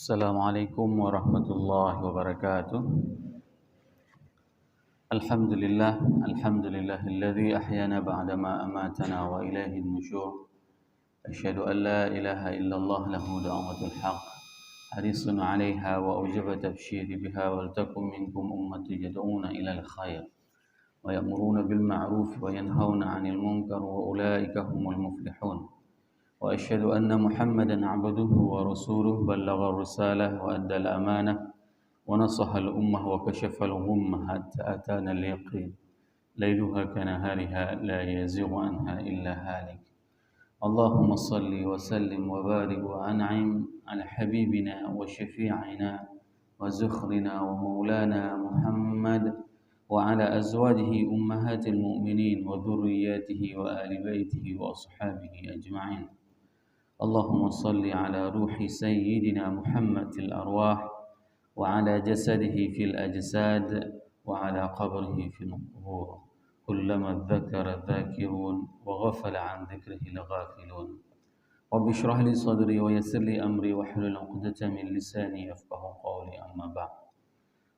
Assalamualaikum warahmatullahi wabarakatuh. Alhamdulillah, alhamdulillahilladzi ahyana ba'dama amatana wa ilaihin nusyur. Asyhadu an la ilaha illallah lahu da'watul haqq. Harisun 'alaiha wa ujaba tabsyiri biha wal takum minkum ummatun yad'una ilal khair wa ya'muruna bil ma'ruf wa yanhauna 'anil munkar wa ulaika humul muflihun. وأشهد أن محمدا عبده ورسوله بلغ الرسالة وأدى الأمانة ونصح الأمة وكشف الغمة حتى أتانا اليقين ليلها كنهارها لا يزيغ عنها إلا هالك. اللهم صل وسلم وبارك وأنعم على حبيبنا وشفيعنا وزخرنا ومولانا محمد وعلى أزواجه أمهات المؤمنين وذرياته وآل بيته وأصحابه أجمعين. اللهم صل على روح سيدنا محمد في الأرواح وعلى جسده في الأجساد وعلى قبره في القبور كلما ذكر الذاكرون وغفل عن ذكره الغافلون. رب اشرح لي صدري ويسر لي أمري واحلل عقدة من لساني يفقهوا قولي أما بعد.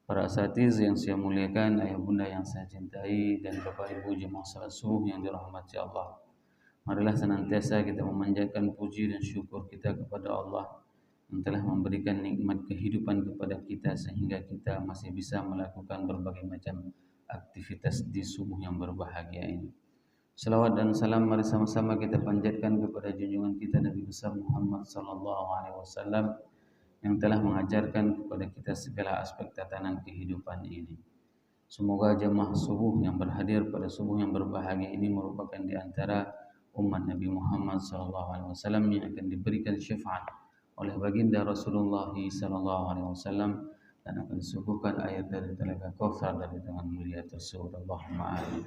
Para asatiz yang saya muliakan, ayah bunda yang saya cintai, dan bapak ibu jemaah salat subuh yang dirahmati Allah. Marilah senantiasa kita memanjatkan puji dan syukur kita kepada Allah yang telah memberikan nikmat kehidupan kepada kita sehingga kita masih bisa melakukan berbagai macam aktivitas di subuh yang berbahagia ini. Salawat dan salam mari sama-sama kita panjatkan kepada junjungan kita Nabi besar Muhammad sallallahu alaihi wasallam yang telah mengajarkan kepada kita segala aspek tatanan kehidupan ini. Semoga jemaah subuh yang berhadir pada subuh yang berbahagia ini merupakan di antara umat Nabi Muhammad SAW yang akan diberikan syafaat oleh baginda Rasulullah SAW dan akan disuguhkan air dari telaga Kautsar dari tangan mulia tersebut. Allahumma amin.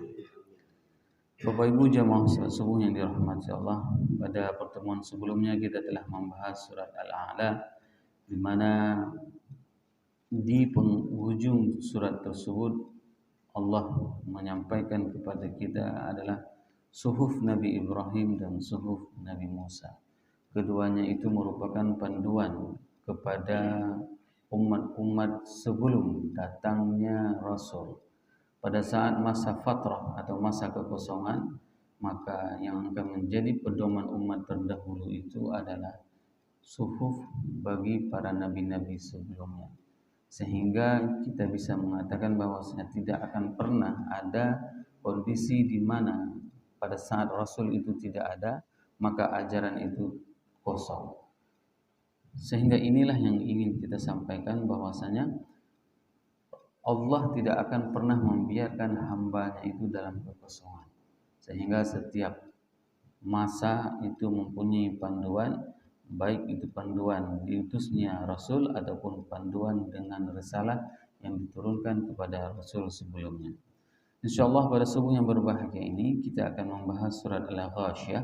Bapak Ibu jemaah salat subuh yang dirahmati Allah, pada pertemuan sebelumnya kita telah membahas surat Al-A'la, di mana di penghujung surat tersebut Allah menyampaikan kepada kita adalah suhuf Nabi Ibrahim dan suhuf Nabi Musa. Keduanya itu merupakan panduan kepada umat-umat sebelum datangnya Rasul. Pada saat masa fatrah atau masa kekosongan, maka yang akan menjadi pedoman umat terdahulu itu adalah suhuf bagi para nabi-nabi sebelumnya. Sehingga kita bisa mengatakan bahwasanya tidak akan pernah ada kondisi di mana pada saat Rasul itu tidak ada, maka ajaran itu kosong. Sehingga inilah yang ingin kita sampaikan, bahwasanya Allah tidak akan pernah membiarkan hambanya itu dalam kekosongan. Sehingga setiap masa itu mempunyai panduan, baik itu panduan diutusnya Rasul ataupun panduan dengan risalah yang diturunkan kepada Rasul sebelumnya. InsyaAllah pada subuh yang berbahagia ini kita akan membahas surat Al-Ghasyiyah.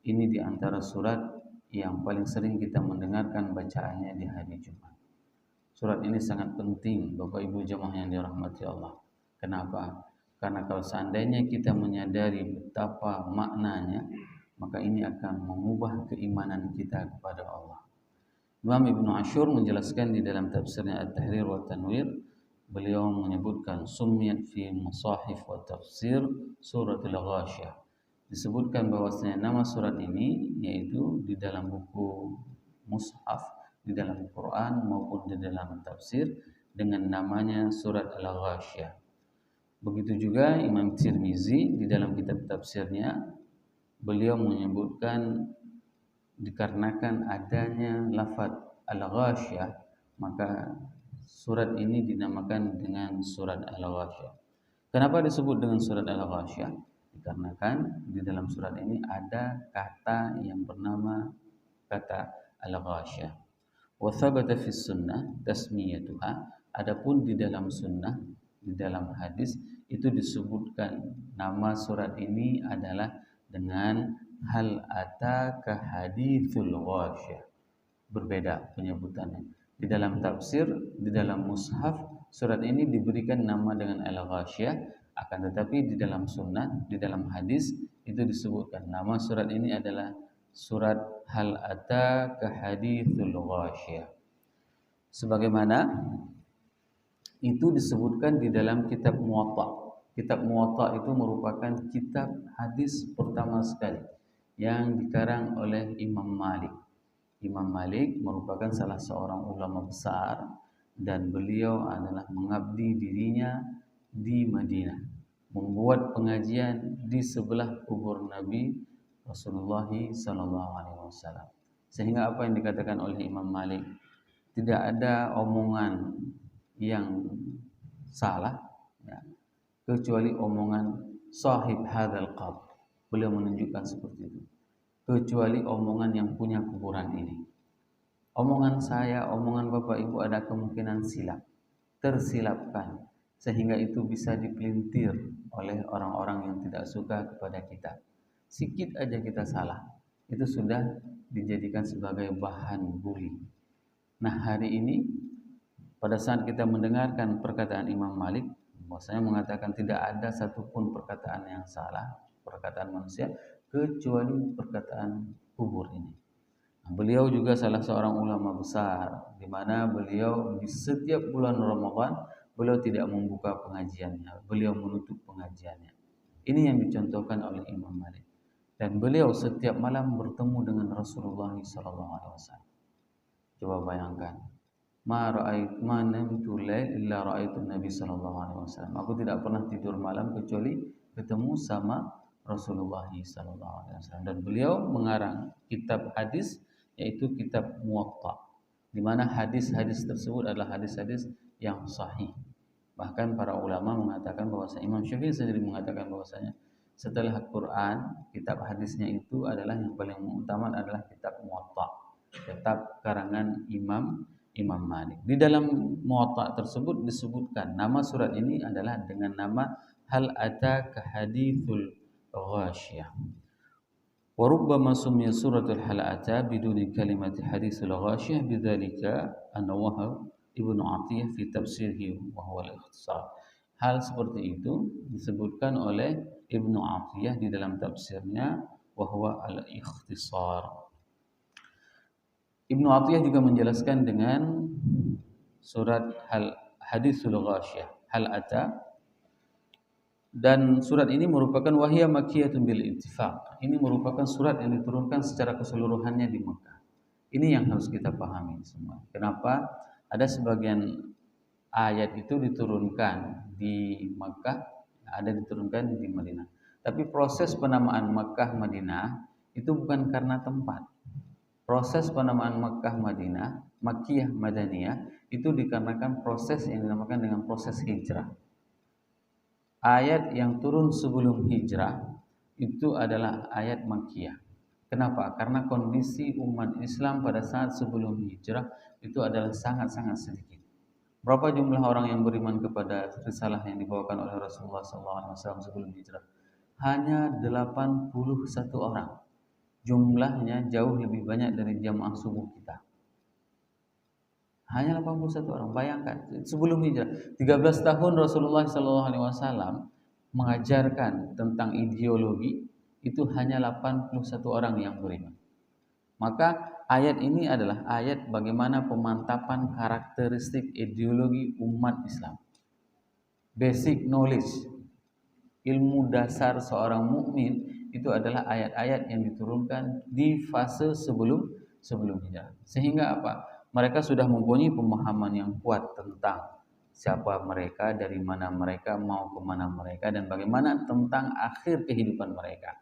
Ini di antara surat yang paling sering kita mendengarkan bacaannya di hari Jumat. Surat ini sangat penting Bapak Ibu jemaah yang dirahmati Allah. Kenapa? Karena kalau seandainya kita menyadari betapa maknanya, maka ini akan mengubah keimanan kita kepada Allah. Imam Ibnu Ashur menjelaskan di dalam tafsirnya At-Tahrir wa Tanwir, beliau menyebutkan summiyat fi musahif wa tafsir suratul Ghasyiyah. Disebutkan bahwasanya nama surat ini yaitu di dalam buku mushaf, di dalam Quran maupun di dalam tafsir dengan namanya surat Al-Ghasyiyah. Begitu juga Imam Tirmizi di dalam kitab tafsirnya, beliau menyebutkan dikarenakan adanya lafaz Al-Ghasyiyah, maka surat ini dinamakan dengan surat Al-Ghasyiyah. Kenapa disebut dengan surat Al-Ghasyiyah? Dikarenakan di dalam surat ini ada kata yang bernama kata Al-Ghasyiyah. Wa thabata fi sunnah tasmiyatuha. Adapun di dalam sunnah, di dalam hadis itu disebutkan nama surat ini adalah dengan hal ataka hadithul ghasyiyah. Berbeda penyebutannya. Di dalam tafsir, di dalam mushaf, surat ini diberikan nama dengan Al-Ghasyiyah, akan tetapi di dalam sunnah, di dalam hadis itu disebutkan nama surat ini adalah surat hal ataka hadithul ghasyiyah. sebagaimana itu disebutkan di dalam kitab Muwatta. Kitab Muwatta itu merupakan kitab hadis pertama sekali yang dikarang oleh Imam Malik. Imam Malik merupakan salah seorang ulama besar dan beliau adalah mengabdi dirinya di Madinah, membuat pengajian di sebelah kubur Nabi Rasulullah SAW. Sehingga apa yang dikatakan oleh Imam Malik, tidak ada omongan yang salah ya, kecuali omongan sahib hadzal qabr. Beliau menunjukkan seperti itu. Kecuali omongan yang punya kuburan ini. Omongan saya, omongan Bapak Ibu ada kemungkinan silap, tersilapkan, sehingga itu bisa dipelintir oleh orang-orang yang tidak suka kepada kita. Sikit aja kita salah, itu sudah dijadikan sebagai bahan bully. Nah, hari ini pada saat kita mendengarkan perkataan Imam Malik, bahwasanya mengatakan tidak ada satupun perkataan yang salah, perkataan manusia, kecuali perkataan kubur ini. Nah, beliau juga salah seorang ulama besar, di mana beliau di setiap bulan Ramadan beliau tidak membuka pengajiannya, beliau menutup pengajiannya. Ini yang dicontohkan oleh Imam Malik. Dan beliau setiap malam bertemu dengan Rasulullah SAW. Coba bayangkan, ma namtu lail illa ra'aitu Nabi sallallahu alaihi wasallam. Aku tidak pernah tidur malam kecuali ketemu sama Rasulullah sallallahu alaihi wasallam. Dan beliau mengarang kitab hadis yaitu kitab Muwatta, di mana hadis-hadis tersebut adalah hadis-hadis yang sahih. Bahkan para ulama mengatakan bahwasanya Imam Syafi'i sendiri mengatakan bahwasanya setelah Quran, kitab hadisnya itu adalah yang paling utama adalah kitab Muwatta, kitab karangan Imam Malik. Di dalam Muwatta tersebut disebutkan nama surat ini adalah dengan nama Hal Ataka Hadithul Ghasyiyah. Wa rubbama summiya suratul Hal Ata biduni kalimati Hadithul Ghasyiyah bidzalika anna Wahab Ibnu Atiyah fi tafsirhi wa huwa al-ikhtisar. Hal seperti itu disebutkan oleh Ibnu Atiyah di dalam tafsirnya wa huwa al-ikhtisar. Ibnu Atiyah juga menjelaskan dengan surat Hadithul Ghasyiyah, Hal Ata, dan surat ini merupakan wahiyya makkiyatun bil ittifaq. Ini merupakan surat yang diturunkan secara keseluruhannya di Mekah. Ini yang harus kita pahami semua. Kenapa ada sebagian ayat itu diturunkan di Mekah, ada diturunkan di Madinah. Tapi proses penamaan Mekah Madinah itu bukan karena tempat. Proses penamaan Mekah Madinah, Makkiyah Madaniyah itu dikarenakan proses yang dinamakan dengan proses hijrah. Ayat yang turun sebelum hijrah itu adalah ayat Makkiyah. Kenapa? Karena kondisi umat Islam pada saat sebelum hijrah itu adalah sangat-sangat sedikit. Berapa jumlah orang yang beriman kepada risalah yang dibawakan oleh Rasulullah SAW sebelum hijrah? Hanya 81 orang. Jumlahnya jauh lebih banyak dari jamaah subuh kita. Hanya 81 orang. Bayangkan, sebelum hijrah 13 tahun Rasulullah SAW mengajarkan tentang ideologi, itu hanya 81 orang yang beriman. Maka ayat ini adalah ayat bagaimana pemantapan karakteristik ideologi umat Islam. Basic knowledge, ilmu dasar seorang mukmin itu adalah ayat-ayat yang diturunkan di fase sebelum hijrah. Sehingga apa? Mereka sudah mempunyai pemahaman yang kuat tentang siapa mereka, dari mana mereka, mau kemana mereka, dan bagaimana tentang akhir kehidupan mereka.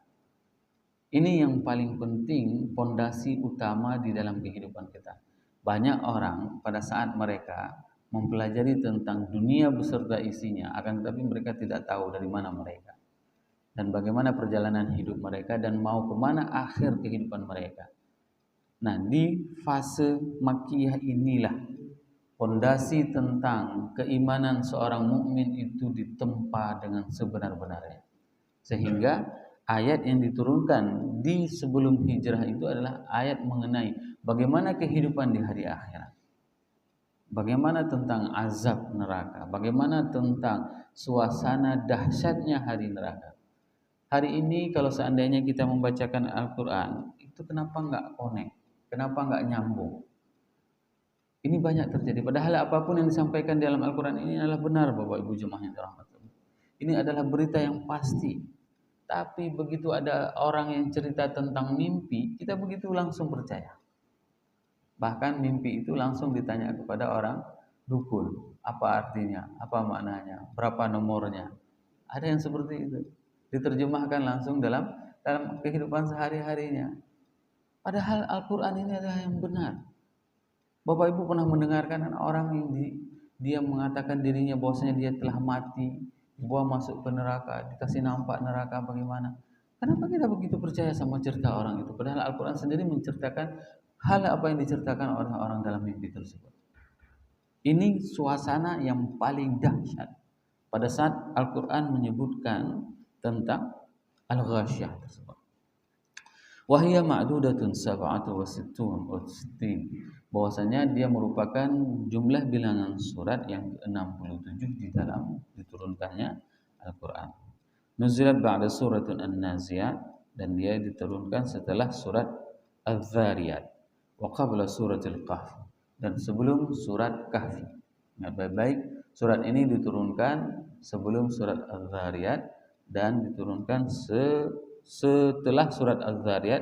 Ini yang paling penting, fondasi utama di dalam kehidupan kita. Banyak orang pada saat mereka mempelajari tentang dunia beserta isinya, akan tetapi mereka tidak tahu dari mana mereka dan bagaimana perjalanan hidup mereka dan mau kemana akhir kehidupan mereka. Nah, di fase Makkiyah inilah fondasi tentang keimanan seorang mukmin itu ditempa dengan sebenar-benarnya. Sehingga ayat yang diturunkan di sebelum hijrah itu adalah ayat mengenai bagaimana kehidupan di hari akhirat. Bagaimana tentang azab neraka, bagaimana tentang suasana dahsyatnya hari neraka. Hari ini kalau seandainya kita membacakan Al-Quran, itu kenapa nggak connect? Kenapa nggak nyambung? Ini banyak terjadi. Padahal apapun yang disampaikan dalam Al-Quran ini adalah benar, Bapak Ibu jemaah yang dirahmati Allah. Ini adalah berita yang pasti. Tapi begitu ada orang yang cerita tentang mimpi, kita begitu langsung percaya. Bahkan mimpi itu langsung ditanya kepada orang dukun. Apa artinya? Apa maknanya? Berapa nomornya? Ada yang seperti itu. Diterjemahkan langsung dalam kehidupan sehari-harinya. Padahal Al-Quran ini adalah yang benar. Bapak Ibu pernah mendengarkan orang yang dia mengatakan dirinya bahwasanya dia telah mati, dibawa masuk ke neraka, dikasih nampak neraka bagaimana? Kenapa kita begitu percaya sama cerita orang itu? Padahal Al-Quran sendiri menceritakan hal apa yang diceritakan oleh orang dalam mimpi tersebut. Ini suasana yang paling dahsyat pada saat Al-Quran menyebutkan tentang Al-Ghasyiyah tersebut. Wahia ma'dudatun sab'atu wa sittun wa sittin, bahwasanya dia merupakan jumlah bilangan surat yang ke-67 di dalam diturunkannya Al-Quran. Nuzilat ba'da suratun An-Naziyat, dan dia diturunkan setelah surat Al-Dhariyat, wa qabla suratil Kahf, dan sebelum surat Kahfi. Ingat baik-baik, surat ini diturunkan sebelum surat Al-Dhariyat dan diturunkan setelah surat Az-Zariyat,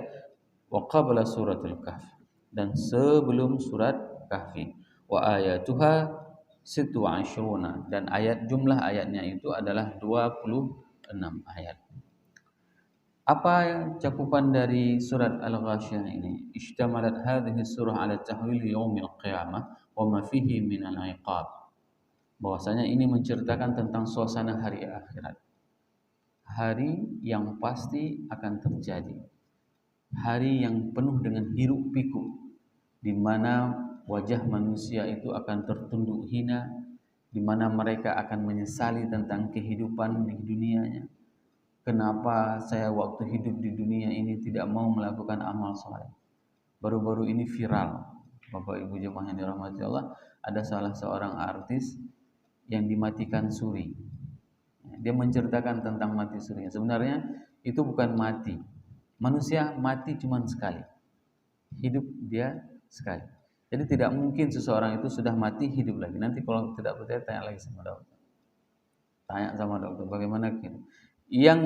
wa qabla suratul Kahf, dan sebelum surat Kahfi. Wa ayatuha sittu wa ashruna, dan jumlah ayatnya itu adalah 26 ayat. Apa cakupan dari surat Al-Ghasyiyah ini? Ishtamalat hadhihi surah ala tahwil yaumil qiyamah wa ma fihi min al-iqab. Bahwasanya ini menceritakan tentang suasana hari akhirat. Hari yang pasti akan terjadi, hari yang penuh dengan hiruk pikuk, di mana wajah manusia itu akan tertunduk hina, di mana mereka akan menyesali tentang kehidupan di dunianya. Kenapa saya waktu hidup di dunia ini tidak mau melakukan amal soleh? Baru-baru ini viral, Bapak Ibu jemaah yang dirahmati Allah, ada salah seorang artis yang dimatikan suri. Dia menceritakan tentang mati suri. Sebenarnya itu bukan mati. Manusia mati cuma sekali. Hidup dia sekali. Jadi tidak mungkin seseorang itu sudah mati hidup lagi. Nanti kalau tidak percaya tanya lagi sama dokter. Tanya sama dokter bagaimana gitu. Yang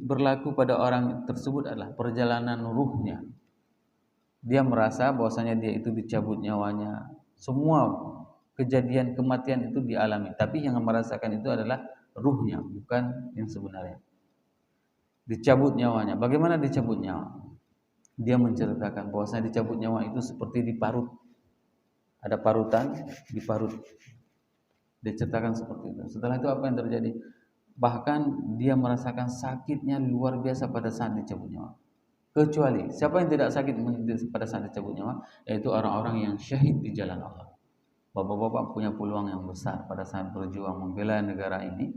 berlaku pada orang tersebut adalah perjalanan ruhnya. Dia merasa bahwasanya dia itu dicabut nyawanya. Semua kejadian kematian itu dialami. Tapi yang merasakan itu adalah ruhnya, bukan yang sebenarnya. Dicabut nyawanya. Bagaimana dicabut nyawa? Dia menceritakan bahwasanya dicabut nyawa itu seperti diparut. Ada parutan, diparut. Dia ceritakan seperti itu. Setelah itu apa yang terjadi? Bahkan dia merasakan sakitnya luar biasa pada saat dicabut nyawa. Kecuali siapa yang tidak sakit pada saat dicabut nyawa, yaitu orang-orang yang syahid di jalan Allah. Bapak-bapak punya peluang yang besar pada saat berjuang membela negara ini,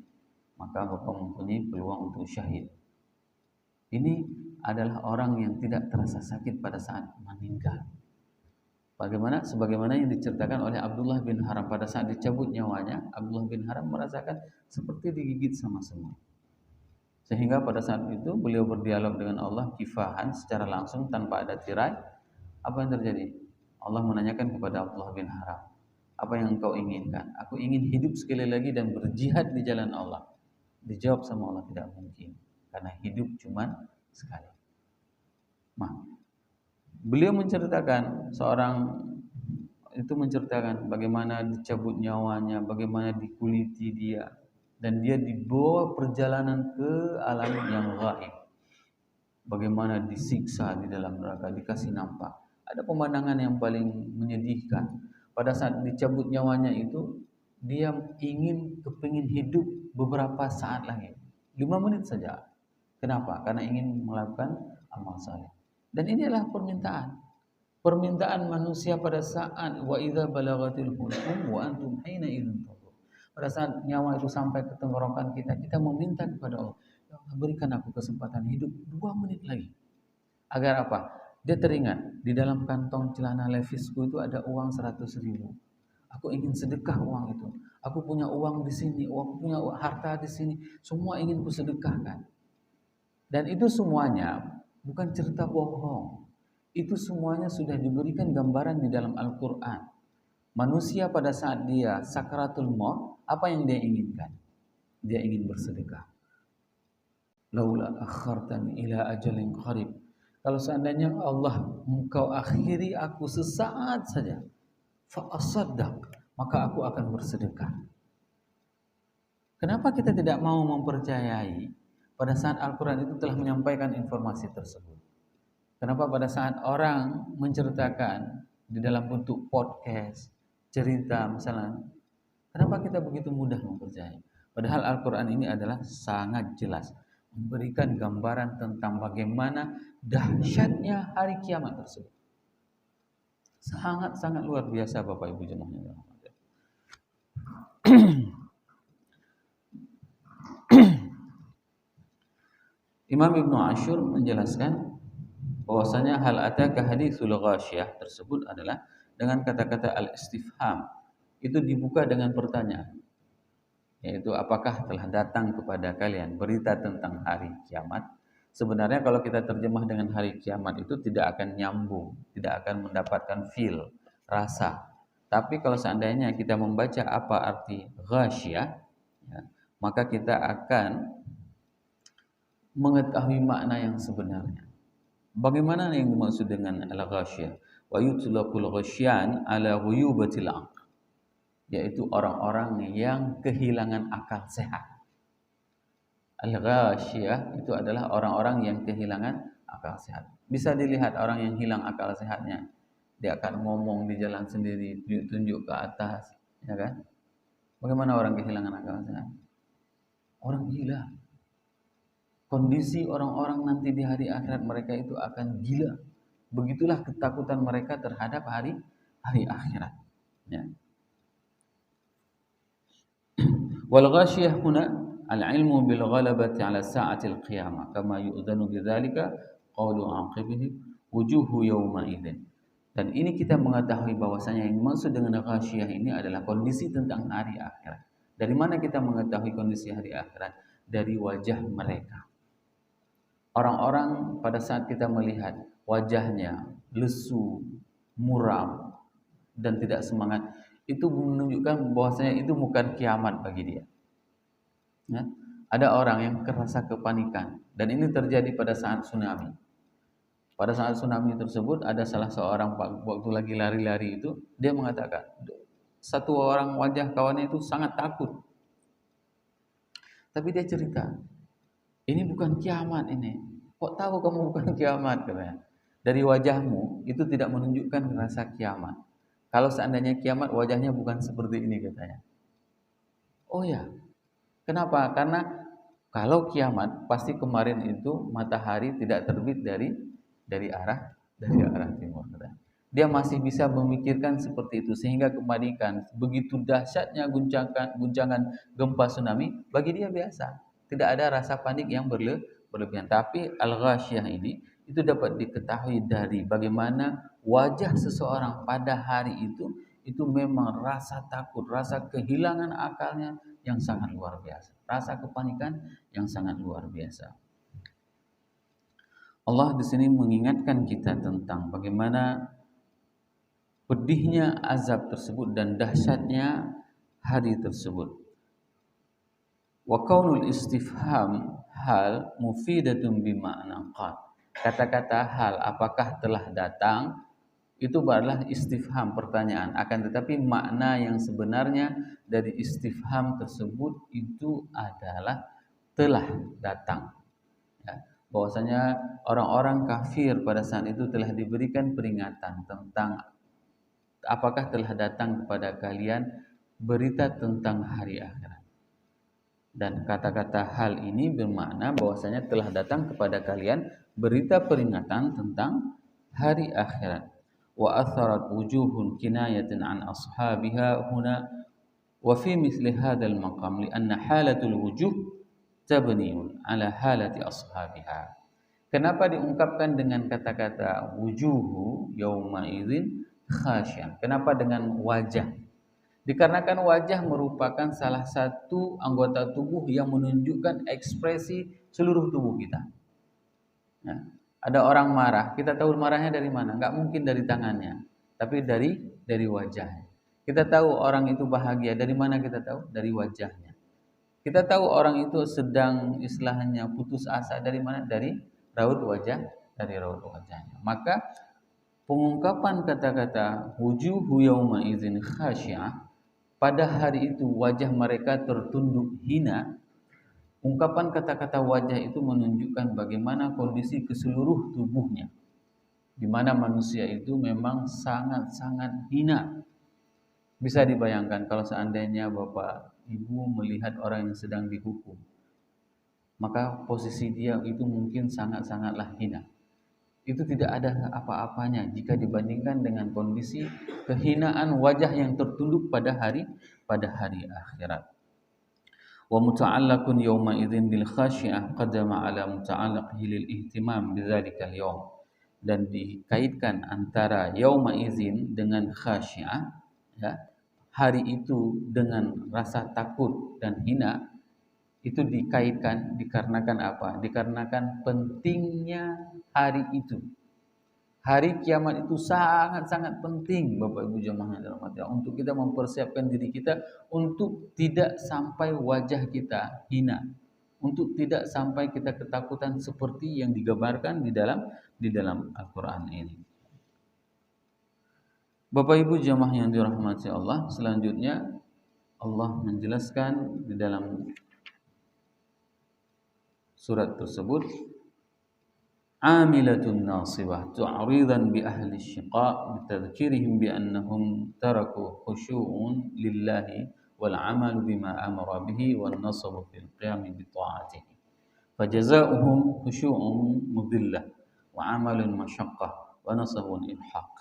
maka bapak mempunyai peluang untuk syahid. Ini adalah orang yang tidak terasa sakit pada saat meninggal. Sebagaimana yang diceritakan oleh Abdullah bin Haram pada saat dicabut nyawanya, Abdullah bin Haram merasakan seperti digigit sama semut. Sehingga pada saat itu beliau berdialog dengan Allah kifahan secara langsung tanpa ada tirai. Apa yang terjadi? Allah menanyakan kepada Abdullah bin Haram, apa yang engkau inginkan? Aku ingin hidup sekali lagi dan berjihad di jalan Allah. Dijawab sama Allah, tidak mungkin, karena hidup cuma sekali. Beliau menceritakan, menceritakan bagaimana dicabut nyawanya, bagaimana dikuliti dia, dan dia dibawa perjalanan ke alam yang gaib. Bagaimana disiksa di dalam neraka, dikasih nampak. Ada pemandangan yang paling menyedihkan. Pada saat dicabut nyawanya itu, dia kepingin hidup beberapa saat lagi, 5 menit saja. Kenapa? Karena ingin melakukan amal saleh. Dan ini adalah permintaan manusia pada saat wa idza balagatil hulqum wa antum hina idzin tanzur. Pada saat nyawa itu sampai ke tenggorokan kita meminta kepada Allah, ya Allah, berikan aku kesempatan hidup 2 menit lagi. Agar apa? Dia teringat di dalam kantong celana levisku itu ada uang 100.000. Aku ingin sedekah uang itu. Aku punya uang di sini, aku punya harta di sini, semua ingin kusedekahkan. Dan itu semuanya bukan cerita bohong. Itu semuanya sudah diberikan gambaran di dalam Al-Quran. Manusia pada saat dia sakaratul maut, apa yang dia inginkan? Dia ingin bersedekah. Laula akhartani ila ajalin qarib. Kalau seandainya Allah, engkau akhiri aku sesaat saja, fa asaddaq, maka aku akan bersedekah. Kenapa kita tidak mau mempercayai pada saat Al-Quran itu telah menyampaikan informasi tersebut? Kenapa pada saat orang menceritakan di dalam bentuk podcast, cerita misalnya, kenapa kita begitu mudah mempercayai? Padahal Al-Quran ini adalah sangat jelas, memberikan gambaran tentang bagaimana dahsyatnya hari kiamat tersebut. Sangat-sangat luar biasa Bapak Ibu jemaah. Imam Ibnu Ashur menjelaskan bahwasanya hal ataka haditsul ghasyiyah tersebut adalah dengan kata-kata al-istifham. Itu dibuka dengan pertanyaan, yaitu apakah telah datang kepada kalian berita tentang hari kiamat? Sebenarnya kalau kita terjemah dengan hari kiamat itu tidak akan nyambung, tidak akan mendapatkan feel, rasa. Tapi kalau seandainya kita membaca apa arti ghasyiyah, ya, maka kita akan mengetahui makna yang sebenarnya. Bagaimana yang dimaksud dengan al-ghasyiyah? Wa yutlaqul ghasyan ala ghuyubatil aql, yaitu orang-orang yang kehilangan akal sehat. Al-ghasyiyah itu adalah orang-orang yang kehilangan akal sehat. Bisa dilihat orang yang hilang akal sehatnya, dia akan ngomong di jalan sendiri, tunjuk ke atas, ya kan? Bagaimana orang kehilangan akal sehat? Orang gila. Kondisi orang-orang nanti di hari akhirat mereka itu akan gila. Begitulah ketakutan mereka terhadap hari akhirat. Ya. Wal ghasyiyah huna al-ilmu bil ghalabati ala sa'atil qiyamah kama yu'dhanu bidzalika qawlu aqibihi wujuhu yawma idzin. Dan ini kita mengetahui bahwasanya yang dimaksud dengan ghasyiyah ini adalah kondisi tentang hari akhirat. Dari mana kita mengetahui kondisi hari akhirat? Dari wajah mereka. Orang-orang pada saat kita melihat wajahnya lesu, muram, dan tidak semangat, itu menunjukkan bahwasanya itu bukan kiamat bagi dia. Ya? Ada orang yang merasa kepanikan, dan ini terjadi pada saat tsunami. Pada saat tsunami tersebut ada salah seorang waktu lagi lari-lari itu, dia mengatakan satu orang wajah kawannya itu sangat takut. Tapi dia cerita, ini bukan kiamat ini. Kok tahu kamu bukan kiamat? Katanya. Dari wajahmu itu tidak menunjukkan rasa kiamat. Kalau seandainya kiamat wajahnya bukan seperti ini katanya. Oh ya, kenapa? Karena kalau kiamat pasti kemarin itu matahari tidak terbit dari arah timur. Katanya. Dia masih bisa memikirkan seperti itu sehingga kepanikan begitu dahsyatnya guncangan gempa tsunami bagi dia biasa. Tidak ada rasa panik yang berlebihan. Tapi al-ghasyiyah ini itu dapat diketahui dari bagaimana wajah seseorang pada hari itu memang rasa takut, rasa kehilangan akalnya yang sangat luar biasa. Rasa kepanikan yang sangat luar biasa. Allah di sini mengingatkan kita tentang bagaimana pedihnya azab tersebut dan dahsyatnya hari tersebut. Wa kaunul istifham hal mufidatun bima'na qad. Kata-kata hal apakah telah datang itu adalah istifham, pertanyaan. Akan tetapi makna yang sebenarnya dari istifham tersebut itu adalah telah datang. Ya, bahwasanya orang-orang kafir pada saat itu telah diberikan peringatan tentang apakah telah datang kepada kalian berita tentang hari akhirat. Dan kata-kata hal ini bermakna bahwasanya telah datang kepada kalian berita peringatan tentang hari akhirat. Wa atharat wujuhun kinayatan an ashabiha huna wa fi mithli hadzal maqam li anna halatul wujuh tabniun ala halati ashabiha. Kenapa diungkapkan dengan kata-kata wujuhu yauma idzin khasyah? Kenapa dengan wajah? Dikarenakan wajah merupakan salah satu anggota tubuh yang menunjukkan ekspresi seluruh tubuh kita. Ya. Ada orang marah, kita tahu marahnya dari mana? Enggak mungkin dari tangannya, tapi dari wajahnya. Kita tahu orang itu bahagia dari mana kita tahu? Dari wajahnya. Kita tahu orang itu sedang istilahnya putus asa dari mana? Dari raut wajah, dari raut wajahnya. Maka pengungkapan kata-kata wujuhu yauma idzin khasy'ah, pada hari itu wajah mereka tertunduk hina. Ungkapan kata-kata wajah itu menunjukkan bagaimana kondisi keseluruh tubuhnya, di mana manusia itu memang sangat-sangat hina. Bisa dibayangkan kalau seandainya Bapak Ibu melihat orang yang sedang dihukum, maka posisi dia itu mungkin sangat-sangatlah hina. Itu tidak ada apa-apanya jika dibandingkan dengan kondisi kehinaan wajah yang tertunduk pada hari akhirat. Wa muta'allaqun yawma idzin bil khasyiah qadama ala muta'allaqihi lil ihtimam bidzalikal yawm, dan dikaitkan antara yauma izin dengan khasyah, ya, hari itu dengan rasa takut dan hina. Itu dikaitkan dikarenakan apa? Dikarenakan pentingnya hari itu. Hari kiamat itu sangat-sangat penting, Bapak Ibu jemaah yang dirahmati Allah, untuk kita mempersiapkan diri kita untuk tidak sampai wajah kita hina, untuk tidak sampai kita ketakutan seperti yang digambarkan di dalam Al-Qur'an ini. Bapak Ibu jemaah yang dirahmati Allah, selanjutnya Allah menjelaskan di dalam surat tersebut, amilatun nasibah tu'ridan bi ahli syiqa bitadhkirihim bi annahum taraku khusyu'un lillahi wal 'amalu bima amara bihi wan nasabu fil qiyam bi ta'atihi fajaza'uhum khusyu'un mudillah wa 'amalun masyaqqah wa nasabun ilhaq.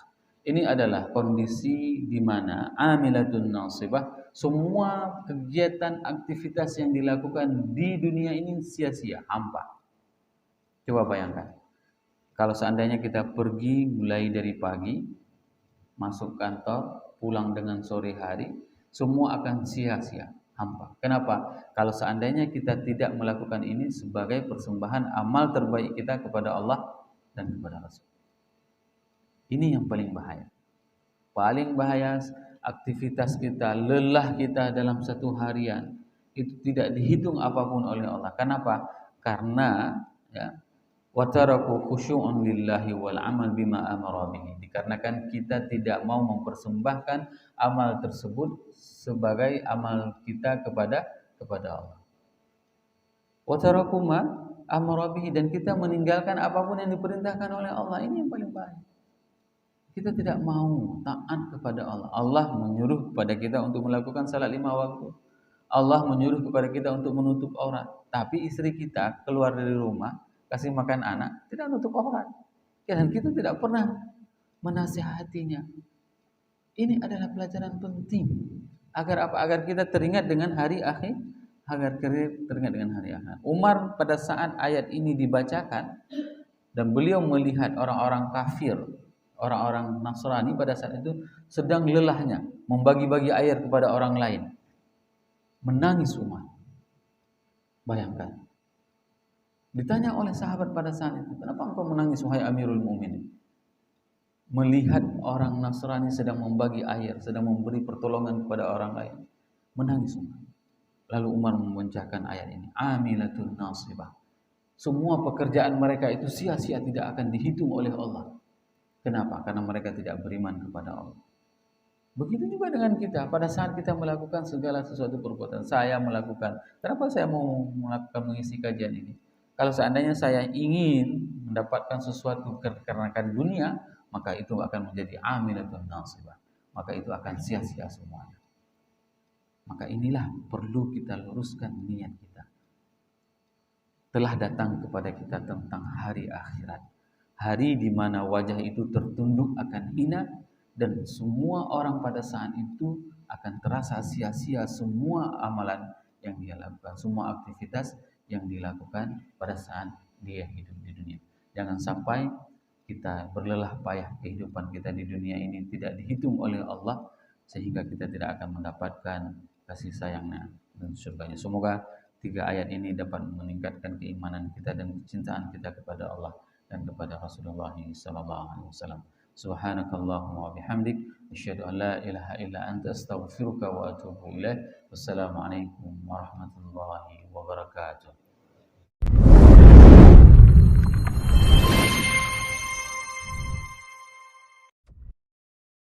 Ini adalah kondisi di mana amilatun nasibah, semua kegiatan aktivitas yang dilakukan di dunia ini sia-sia, hampa. Coba bayangkan, kalau seandainya kita pergi mulai dari pagi, masuk kantor, pulang dengan sore hari, semua akan sia-sia, hampa. Kenapa? Kalau seandainya kita tidak melakukan ini sebagai persembahan amal terbaik kita kepada Allah dan kepada Rasul. Ini yang paling bahaya. Paling bahaya aktivitas kita, lelah kita dalam satu harian, itu tidak dihitung apapun oleh Allah. Kenapa? Karena ya, wataraku khusyu'un lillahi wal amal bima amara bihi, dikarenakan kita tidak mau mempersembahkan amal tersebut sebagai amal kita kepada Allah. Wataraku ma amara bihi, dan kita meninggalkan apapun yang diperintahkan oleh Allah. Ini yang paling bahaya. Kita tidak mau taat kepada Allah. Allah menyuruh kepada kita untuk melakukan salat 5 waktu. Allah menyuruh kepada kita untuk menutup aurat. Tapi istri kita keluar dari rumah, kasih makan anak, tidak nutup aurat. Dan kita tidak pernah menasihatinya. Ini adalah pelajaran penting. Agar apa? Agar kita teringat dengan hari akhir. Agar kita teringat dengan hari akhir. Umar pada saat ayat ini dibacakan, dan beliau melihat orang-orang kafir, orang-orang Nasrani pada saat itu sedang lelahnya membagi-bagi air kepada orang lain. Menangis Umar. Bayangkan. Ditanya oleh sahabat pada saat itu, kenapa engkau menangis wahai Amirul Mukminin? Melihat orang Nasrani sedang membagi air, sedang memberi pertolongan kepada orang lain. Menangis Umar. Lalu Umar membacakan ayat ini, amilatun nasibah. Semua pekerjaan mereka itu sia-sia, tidak akan dihitung oleh Allah. Kenapa? Karena mereka tidak beriman kepada Allah. Begitu juga dengan kita. Pada saat kita melakukan segala sesuatu perbuatan, saya melakukan. Kenapa saya mau melakukan mengisi kajian ini? Kalau seandainya saya ingin mendapatkan sesuatu karena dunia, maka itu akan menjadi amilatun nasibah. Maka itu akan sia-sia semuanya. Maka inilah perlu kita luruskan niat kita. Telah datang kepada kita tentang hari akhirat. Hari di mana wajah itu tertunduk akan hina, dan semua orang pada saat itu akan terasa sia-sia semua amalan yang dia lakukan, semua aktivitas yang dilakukan pada saat dia hidup di dunia. Jangan sampai kita berlelah payah kehidupan kita di dunia ini tidak dihitung oleh Allah, sehingga kita tidak akan mendapatkan kasih sayangnya dan surganya. Semoga 3 ayat ini dapat meningkatkan keimanan kita dan kecintaan kita kepada Allah dan kepada Rasulullah SAW. Subhanakallahumma wa bihamdik asyhadu an la ilaha illa anta astaghfiruka wa atubu ilaik. Wassalamualaikum warahmatullahi wabarakatuh.